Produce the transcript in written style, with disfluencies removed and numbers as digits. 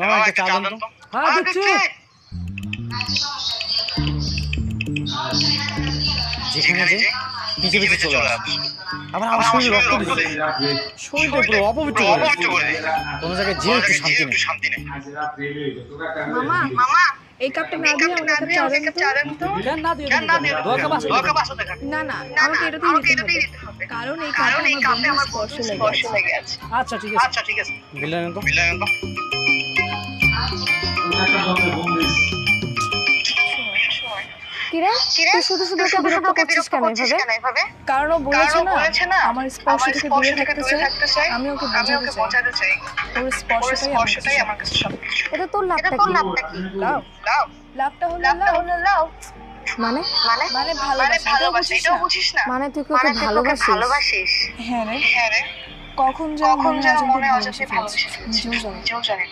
মামা একটা চা দেন তো। হ্যাঁ দিচ্ছি। যেখানে যে পিছে পিছে চলে আসে, আবার আমার শরীরে রক্ত দিচ্ছে, শরীরটা পুরো অপবিত্র করে দিচ্ছে। কোনো জায়গায় যেয়ে একটু শান্তি নেই। মামা এই কাপটা না দিয়ে আমাকে একটা চা দেন তো। কেন না দিয়ে দেবো, দোয়া বাসা দেখা। না আমাকে এটাতেই দিতে হবে কারণ এই কাপে আমার বন্ধুর স্পর্শ লেগে আছে। আচ্ছা ঠিক আছে বিল নেন তো। কিরে তুই শুধু ওকে বিরক্ত করছিস কেন এভাবে? কারণ ও বলেছে না আমার স্পর্শ থেকে দূরে থাকতে চাই। আমি ওকে বোঝাতে চাই ওর স্পর্শটাই আমার কাছে সবকিছু। এটা তোর লাভটা কি? লাভটা হলো লাভ। মানে ভালোবাসা এটাও বুঝিস না? মানে তুই ওকে ভালোবাসিস? হ্যাঁ রে কখন যেন মনে অজান্তে ভালোবেসে ফেলেছি নিজেও জানি।